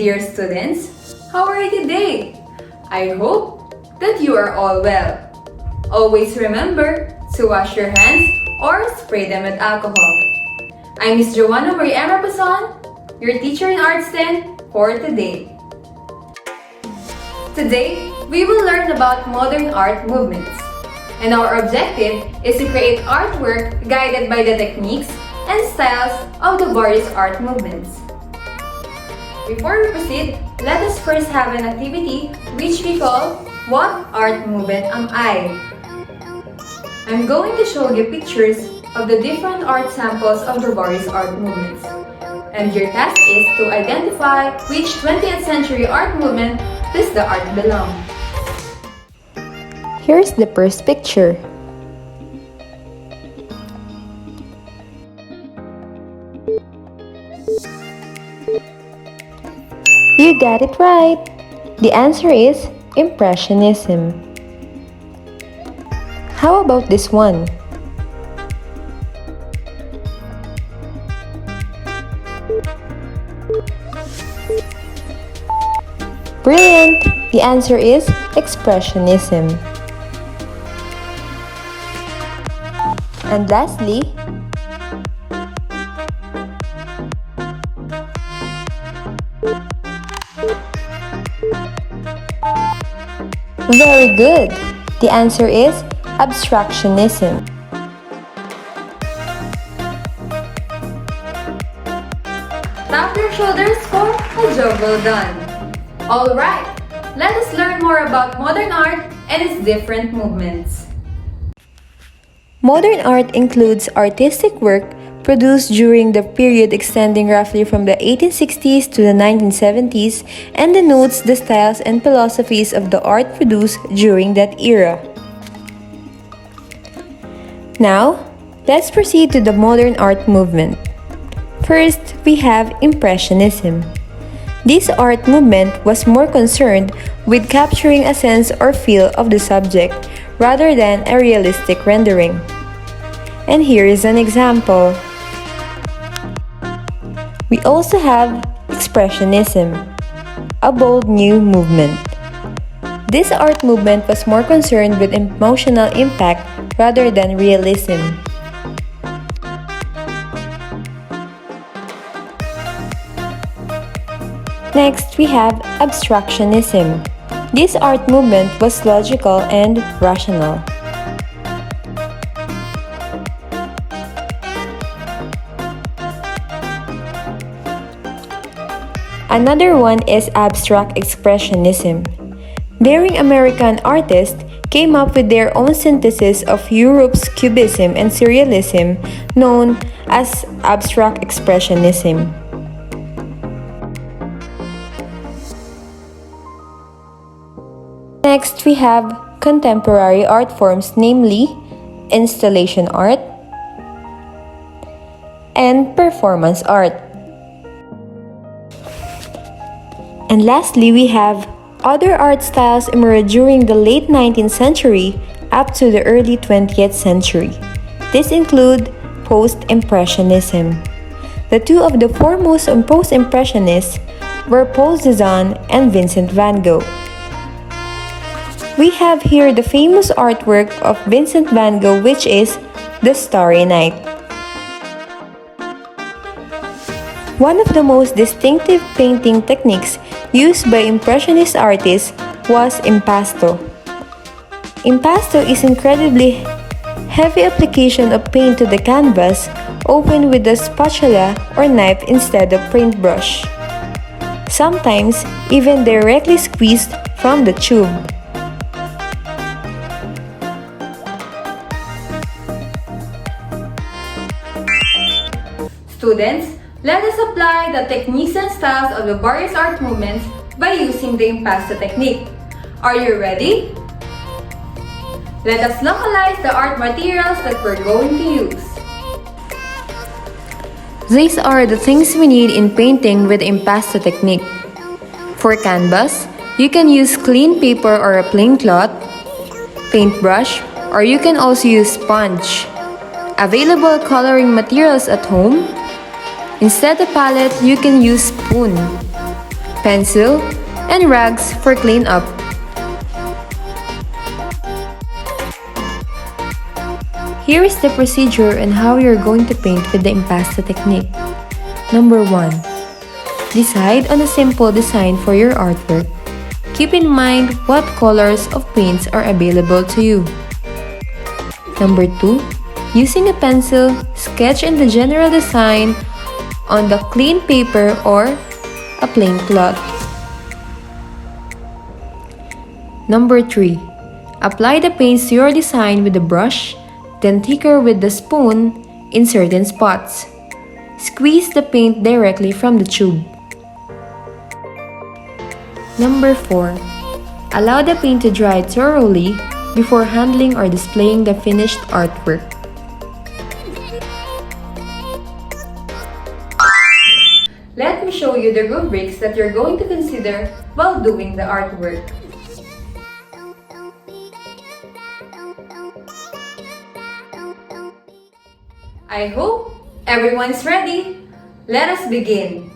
dear students, how are you today? I hope that you are all well. Always remember to wash your hands or spray them with alcohol. I'm Miss Joanna Marie M. Raposon, your teacher in Arts 10 for today. Today, we will learn about modern art movements. And our objective is to create artwork guided by the techniques and styles of the various art movements. Before we proceed, let us first have an activity which we call What Art Movement Am I? I'm going to show you pictures of the different art samples of the various art movements. And your task is to identify which 20th century art movement does the art belong. Here's the first picture. You got it right! The answer is Impressionism. How about this one? Brilliant! The answer is Expressionism. And lastly, very good! The answer is Abstractionism. Tap your shoulders for a job well done. Alright, let us learn more about modern art and its different movements. Modern art includes artistic work produced during the period extending roughly from the 1860s to the 1970s and denotes the styles and philosophies of the art produced during that era. Now, let's proceed to the modern art movement. First, we have Impressionism. This art movement was more concerned with capturing a sense or feel of the subject rather than a realistic rendering. And here is an example. We also have Expressionism, a bold new movement. This art movement was more concerned with emotional impact rather than realism. Next, we have Abstractionism. This art movement was logical and rational. Another one is Abstract Expressionism. Daring American artists came up with their own synthesis of Europe's Cubism and Surrealism known as Abstract Expressionism. Next, we have contemporary art forms, namely installation art and performance art. And lastly, we have other art styles emerged during the late 19th century up to the early 20th century. These include Post-Impressionism. The two of the foremost Post-Impressionists were Paul Cézanne and Vincent van Gogh. We have here the famous artwork of Vincent van Gogh, which is The Starry Night. One of the most distinctive painting techniques used by Impressionist artists was impasto. Impasto is incredibly heavy application of paint to the canvas, opened with a spatula or knife instead of paintbrush. Sometimes even directly squeezed from the tube. Students, let us apply the techniques and styles of the various art movements by using the impasto technique. Are you ready? Let us localize the art materials that we're going to use. These are the things we need in painting with impasto technique. For canvas, you can use clean paper or a plain cloth, paintbrush, or you can also use sponge. Available coloring materials at home. Instead of palette, you can use spoon. pencil, and rags for cleanup. Here is the procedure on how you're going to paint with the impasto technique. Number 1. Decide on a simple design for your artwork. Keep in mind what colors of paints are available to you. Number 2. Using a pencil, sketch in the general design on the clean paper or a plain cloth. Number 3. Apply the paints to your design with a brush, then thicker with the spoon in certain spots. Squeeze the paint directly from the tube. Number 4. Allow the paint to dry thoroughly before handling or displaying the finished artwork. Let me show you the rubrics that you're going to consider while doing the artwork. I hope everyone's ready. Let us begin.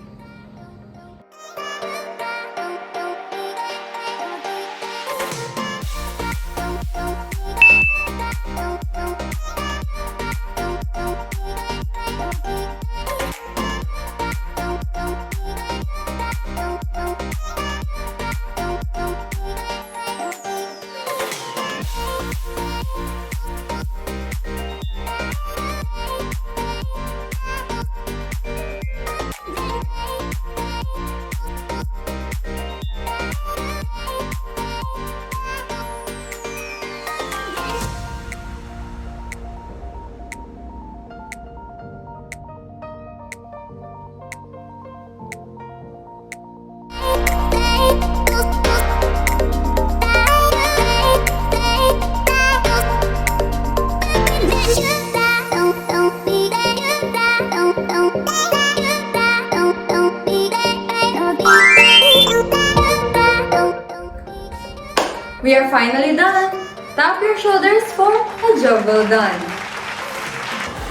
We are finally done. Tap your shoulders for a job well done.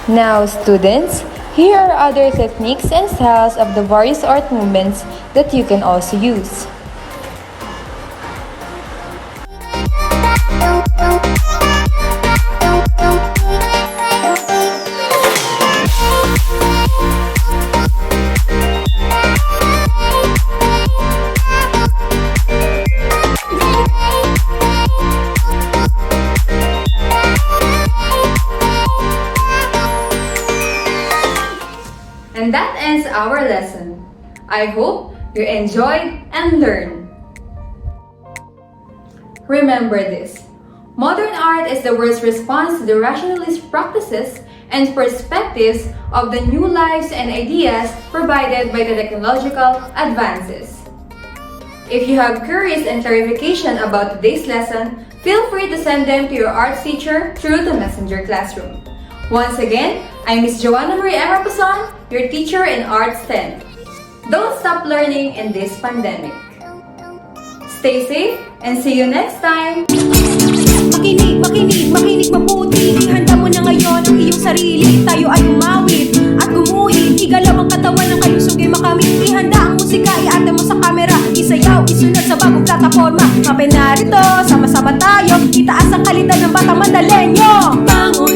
Now, students, here are other techniques and styles of the various art movements that you can also use. And that ends our lesson. I hope you enjoyed and learned. Remember this: modern art is the world's response to the rationalist practices and perspectives of the new lives and ideas provided by the technological advances. If you have queries and clarification about today's lesson, feel free to send them to your arts teacher through the Messenger Classroom. Once again, I'm Miss Joanna Marie Raposon, your teacher in Arts 10. Don't stop learning in this pandemic. Stay safe and see you next time! Makinig, makinig, makinig mabuti. Ihanda mo na ngayon ang iyong sarili. Tayo ay umawit at gumuhit. Igalaw ang katawan ng kalusugay makamit. Ihanda ang musika, iate mo sa kamera. Isayaw, isunod sa bagong plataforma. Kapag narito, sama-sama tayo. Itaas ang kalidad ng batang Mandalenyo. Bango